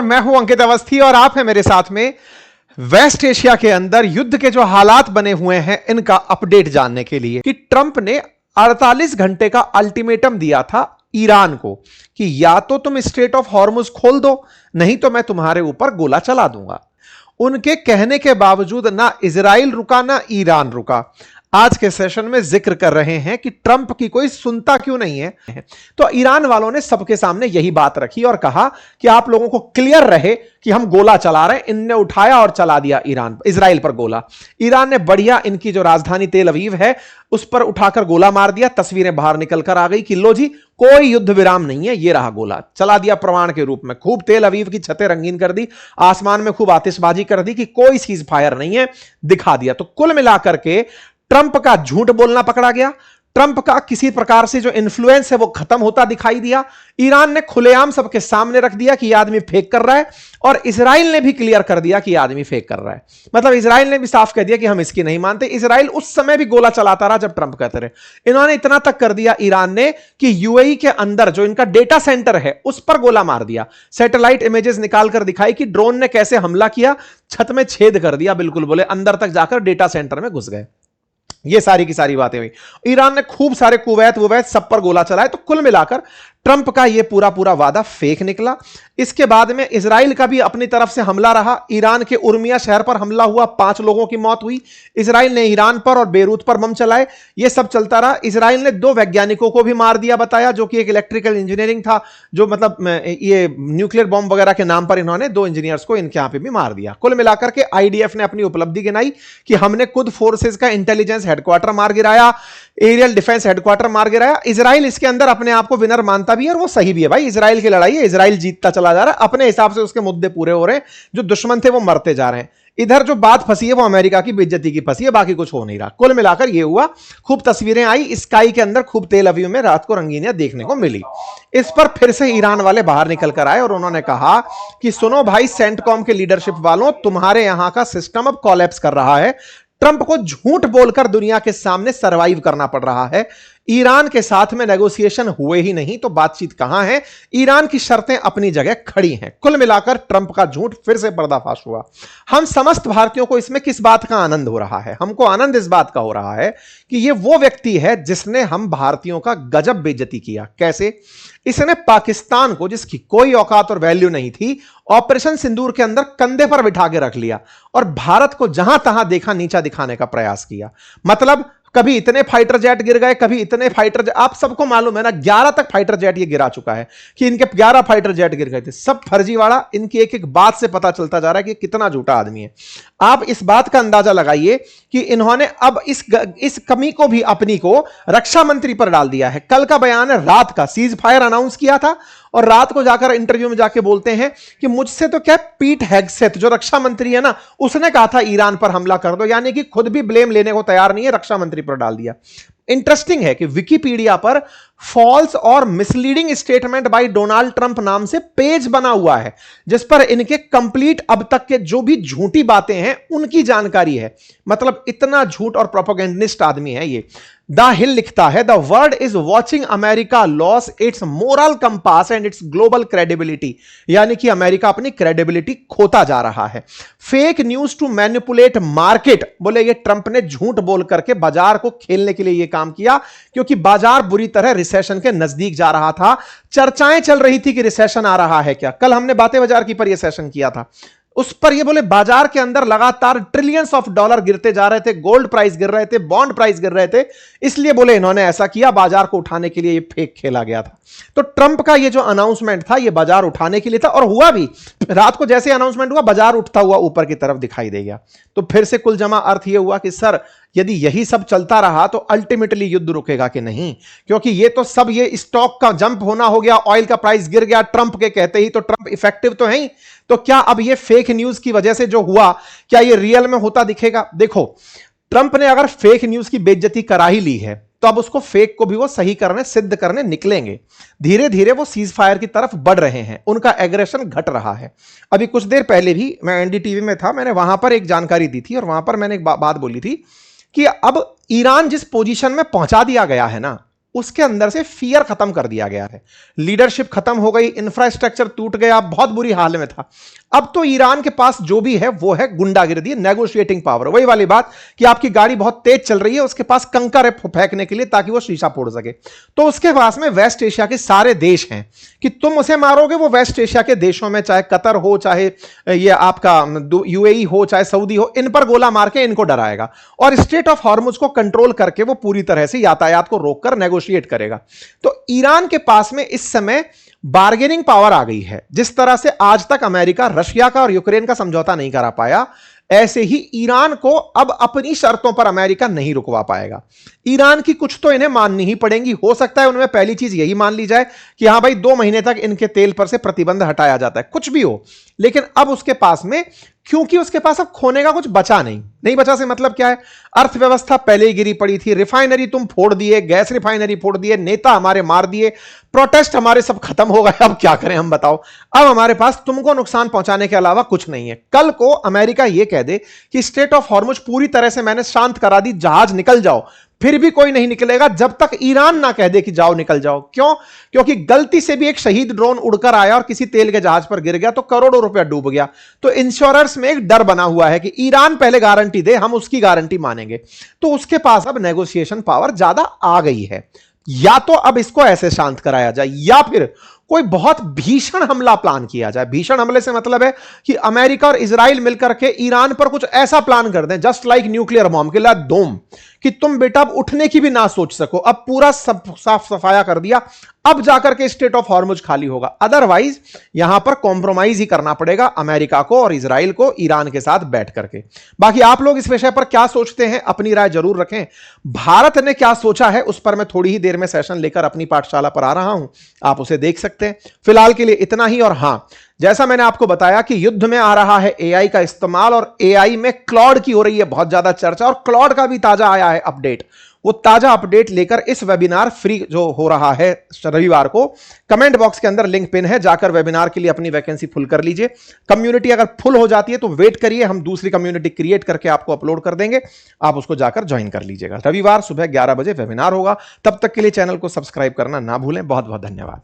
मैं हूं अंकित अवस्थी और आप हैं मेरे साथ में वेस्ट एशिया के अंदर युद्ध के जो हालात बने हुए हैं इनका अपडेट जानने के लिए कि ट्रंप ने 48 घंटे का अल्टीमेटम दिया था ईरान को कि या तो तुम स्ट्रेट ऑफ हॉर्मुज खोल दो, नहीं तो मैं तुम्हारे ऊपर गोला चला दूंगा। उनके कहने के बावजूद ना इजराइल रुका ना ईरान रुका। आज के सेशन में जिक्र कर रहे हैं कि ट्रंप की कोई सुनता क्यों नहीं है। तो ईरान वालों ने सबके सामने यही बात रखी और कहा कि आप लोगों को क्लियर रहे कि हम गोला चला रहे हैं। इनने उठाया और चला दिया इजराइल पर गोला। ईरान ने बढ़िया इनकी जो राजधानी तेल अवीव है उस पर उठाकर गोला मार दिया। तस्वीरें बाहर निकल कर आ गई कि लो जी कोई युद्ध विराम नहीं है, ये रहा गोला चला दिया प्रमाण के रूप में। खूब तेल अवीव की छतें रंगीन कर दी, आसमान में खूब आतिशबाजी कर दी कि कोई सीज फायर नहीं है, दिखा दिया। तो कुल मिलाकर के ट्रंप का झूठ बोलना पकड़ा गया, ट्रंप का किसी प्रकार से जो इन्फ्लुएंस है वो खत्म होता दिखाई दिया। ईरान ने खुलेआम सबके सामने रख दिया कि यह आदमी फेक कर रहा है और इजराइल ने भी क्लियर कर दिया कि यह आदमी फेक कर रहा है। मतलब इजराइल ने भी साफ कह दिया कि हम इसकी नहीं मानते। इजराइल उस समय भी गोला चलाता रहा जब ट्रंप कहते रहे। इन्होंने इतना तक कर दिया ईरान ने कि यूएई के अंदर जो इनका डेटा सेंटर है उस पर गोला मार दिया। सैटेलाइट इमेजेस निकालकर दिखाई कि ड्रोन ने कैसे हमला किया, छत में छेद कर दिया, बिल्कुल बोले अंदर तक जाकर डेटा सेंटर में घुस गए। ये सारी की सारी बातें हुई। ईरान ने खूब सारे कुवैत सब पर गोला चलाया। तो कुल मिलाकर ट्रंप का यह पूरा वादा फेक निकला। इसके बाद में इजराइल का भी अपनी तरफ से हमला रहा। ईरान के उर्मिया शहर पर हमला हुआ, 5 लोगों की मौत हुई। इजराइल ने ईरान पर और बेरूत पर बम चलाए। यह सब चलता रहा। इजराइल ने 2 वैज्ञानिकों को भी मार दिया, बताया, जो कि एक इलेक्ट्रिकल इंजीनियरिंग था, जो मतलब ये न्यूक्लियर बॉम्ब वगैरह के नाम पर इन्होंने 2 इंजीनियर्स को इनके यहां पर भी मार दिया। कुल मिलाकर के आईडीएफ ने अपनी उपलब्धि गिनाई कि हमने खुद फोर्सेस का इंटेलिजेंस हेडक्वार्टर मार गिराया, एरियल डिफेंस हेडक्वार्टर मार गिराया। इजराइल इसके अंदर अपने आप को विनर मानता भी है और वो सही भी है। भाई इजराइल की लड़ाई है, इजराइल जीतता चला जा रहा है, अपने हिसाब से उसके मुद्दे पूरे हो रहे हैं। जो दुश्मन थे वो मरते जा रहे हैं। इधर जो बात फंसी है वो अमेरिका की बेइज्जती की फंसी है, बाकी कुछ हो नहीं रहा। कुल मिलाकर ये हुआ। खूब तस्वीरें आई स्काई के अंदर, खूब तेल अवीव में रात को रंगीनियां देखने को मिली। इस पर फिर से ईरान वाले बाहर निकल कर आए और उन्होंने कहा कि सुनो भाई सेंटकॉम के लीडरशिप वालों, तुम्हारे यहां का सिस्टम अब कोलैप्स कर रहा है। ट्रंप को झूठ बोलकर दुनिया के सामने सरवाइव करना पड़ रहा है। ईरान के साथ में नेगोशिएशन हुए ही नहीं तो बातचीत कहां है। ईरान की शर्तें अपनी जगह खड़ी हैं। कुल मिलाकर ट्रंप का झूठ फिर से पर्दाफाश हुआ। हम समस्त भारतीयों को इसमें किस बात का आनंद हो रहा है? हमको आनंद इस बात का हो रहा है कि यह वो व्यक्ति है जिसने हम भारतीयों का गजब बेइज्जती किया। कैसे? इसने पाकिस्तान को, जिसकी कोई औकात और वैल्यू नहीं थी, ऑपरेशन सिंदूर के अंदर कंधे पर बिठा के रख लिया और भारत को जहां तहां देखा नीचा दिखाने का प्रयास किया। मतलब कभी इतने फाइटर जेट गिर गए, कभी इतने फाइटर जेट, आप सबको मालूम है ना 11 तक फाइटर जेट ये गिरा चुका है कि इनके 11 फाइटर जेट गिर गए थे। सब फर्जीवाड़ा। इनकी एक एक बात से पता चलता जा रहा है कि कितना झूठा आदमी है। आप इस बात का अंदाजा लगाइए कि इन्होंने अब इस कमी को भी अपनी को रक्षा मंत्री पर डाल दिया है। कल का बयान है रात का, सीज फायर अनाउंस किया था और रात को जाकर इंटरव्यू में जाके बोलते हैं कि मुझसे तो क्या, पीट हेगसेथ जो रक्षा मंत्री है ना, उसने कहा था ईरान पर हमला कर दो। यानी कि खुद भी ब्लेम लेने को तैयार नहीं है, रक्षा मंत्री पर डाल दिया। इंटरेस्टिंग है कि विकिपीडिया पर फॉल्स और misleading statement by Donald Trump नाम से पेज बना हुआ है जिस पर इनके कंप्लीट अब तक के जो भी झूठी बातें हैं उनकी जानकारी है। मतलब इतना झूठ और प्रोपेगेंडिस्ट आदमी है ये। द हिल लिखता है, the world is watching America loss its moral compass and its global credibility. यानी कि अमेरिका अपनी क्रेडिबिलिटी खोता जा रहा है। Fake news to manipulate market, बोले ये ट्रंप ने झूठ बोल करके बाजार को खेलने के लिए यह काम किया क्योंकि बाजार बुरी तरह रिसेशन के नजदीक जा रहा था। चर्चाएं चल रही थी कि रिसेशन आ रहा है क्या। कल हमने बातें बाजार की पर यह सेशन किया था, उस पर ये बोले बाजार के अंदर लगातार ट्रिलियंस ऑफ डॉलर गिरते जा रहे थे, गोल्ड प्राइस गिर रहे थे, बॉन्ड प्राइस गिर रहे थे, इसलिए बोले इन्होंने ऐसा किया, बाजार को उठाने के लिए ये फेक खेला गया था। तो ट्रंप का ये जो अनाउंसमेंट था ये बाजार उठाने के लिए था और हुआ भी। रात को जैसे अनाउंसमेंट हुआ बाजार उठता हुआ ऊपर की तरफ दिखाई दे गया। तो फिर से कुल जमा अर्थ ये हुआ कि सर यदि यही सब चलता रहा तो अल्टीमेटली युद्ध रुकेगा कि नहीं, क्योंकि ये तो सब ये स्टॉक का जंप होना हो गया, ऑयल का प्राइस गिर गया ट्रंप के कहते ही, तो ट्रंप इफेक्टिव तो है ही। तो क्या अब ये फेक न्यूज की वजह से जो हुआ क्या ये रियल में होता दिखेगा? देखो ट्रंप ने अगर फेक न्यूज की बेइज्जती करा ही ली है तो अब उसको फेक को भी वो सही करने, सिद्ध करने निकलेंगे। धीरे धीरे वो सीज फायर की तरफ बढ़ रहे हैं, उनका एग्रेशन घट रहा है। अभी कुछ देर पहले भी मैं एनडीटीवी में था, मैंने वहां पर एक जानकारी दी थी और वहां पर मैंने एक बात बोली थी कि अब ईरान जिस पोजीशन में पहुंचा दिया गया है ना, उसके अंदर से फियर खत्म कर दिया गया है, लीडरशिप खत्म हो गई, इंफ्रास्ट्रक्चर टूट गया, बहुत बुरी हाल में था। अब तो ईरान के पास जो भी है वो है गुंडागिर्दी, नेगोशिएटिंग पावर। वही वाली बात कि आपकी गाड़ी बहुत तेज चल रही है, उसके पास कंकर है फेंकने के लिए ताकि वो शीशा फोड़ सके, तो उसके पास में वेस्ट एशिया के सारे देश हैं कि तुम उसे मारोगे, वो वेस्ट एशिया के देशों में चाहे कतर हो, चाहे ये आपका यूएई हो, चाहे सऊदी हो, इन पर गोला मार के इनको डराएगा और स्ट्रेट ऑफ हॉर्मुज को कंट्रोल करके वो पूरी तरह से यातायात को रोककर नेगोशिएट करेगा। तो ईरान के पास में इस समय बार्गेनिंग पावर आ गई है। जिस तरह से आज तक अमेरिका रशिया का और यूक्रेन का समझौता नहीं करा पाया, ऐसे ही ईरान को अब अपनी शर्तों पर अमेरिका नहीं रुकवा पाएगा। ईरान की कुछ तो इन्हें माननी ही पड़ेंगी। हो सकता है उनमें पहली चीज यही मान ली जाए कि हां भाई 2 महीने तक इनके तेल पर से प्रतिबंध हटाया जाता है, कुछ भी हो, लेकिन अब उसके पास में, क्योंकि उसके पास अब खोने का कुछ बचा नहीं बचा से मतलब क्या है, अर्थव्यवस्था पहले ही गिरी पड़ी थी, रिफाइनरी तुम फोड़ दिए, गैस रिफाइनरी फोड़ दिए, नेता हमारे मार दिए, प्रोटेस्ट हमारे सब खत्म हो गए, अब क्या करें हम बताओ। अब हमारे पास तुमको नुकसान पहुंचाने के अलावा कुछ नहीं है। कल को अमेरिका यह कह दे कि स्ट्रेट ऑफ हॉर्मुज पूरी तरह से मैंने शांत करा दी, जहाज निकल जाओ, फिर भी कोई नहीं निकलेगा जब तक ईरान ना कह दे कि जाओ निकल जाओ। क्यों? क्योंकि गलती से भी एक शहीद ड्रोन उड़कर आया और किसी तेल के जहाज पर गिर गया तो करोड़ों रुपया डूब गया। तो इंश्योरर्स में एक डर बना हुआ है कि ईरान पहले गारंटी दे, हम उसकी गारंटी मानेंगे। तो उसके पास अब नेगोशिएशन पावर ज्यादा आ गई है। या तो अब इसको ऐसे शांत कराया जाए या फिर कोई बहुत भीषण हमला प्लान किया जाए। भीषण हमले से मतलब है कि अमेरिका और इजराइल मिलकर के ईरान पर कुछ ऐसा प्लान कर दें, जस्ट लाइक न्यूक्लियर बॉम्ब के लिए दोम, कि तुम बेटा अब उठने की भी ना सोच सको। अब पूरा साफ सफाया कर दिया, अब जाकर के स्ट्रेट ऑफ हॉर्मुज खाली होगा। अदरवाइज यहां पर कॉम्प्रोमाइज ही करना पड़ेगा अमेरिका को और इजराइल को ईरान के साथ बैठ करके। बाकी आप लोग इस विषय पर क्या सोचते हैं, अपनी राय जरूर रखें। भारत ने क्या सोचा है उस पर मैं थोड़ी ही देर में सेशन लेकर अपनी पाठशाला पर आ रहा हूं, आप उसे देख सकते हैं। फिलहाल के लिए इतना ही। और हां, जैसा मैंने आपको बताया कि युद्ध में आ रहा है एआई का इस्तेमाल, और एआई में क्लॉड की हो रही है बहुत ज्यादा चर्चा, और क्लॉड का भी ताजा आया है अपडेट। वो ताजा अपडेट लेकर इस वेबिनार फ्री जो हो रहा है रविवार को, कमेंट बॉक्स के अंदर लिंक पिन है, जाकर वेबिनार के लिए अपनी वैकेंसी फुल कर लीजिए। कम्युनिटी अगर फुल हो जाती है तो वेट करिए, हम दूसरी कम्युनिटी क्रिएट करके आपको अपलोड कर देंगे, आप उसको जाकर ज्वाइन कर लीजिएगा। रविवार सुबह 11 बजे वेबिनार होगा। तब तक के लिए चैनल को सब्सक्राइब करना ना भूलें। बहुत बहुत धन्यवाद।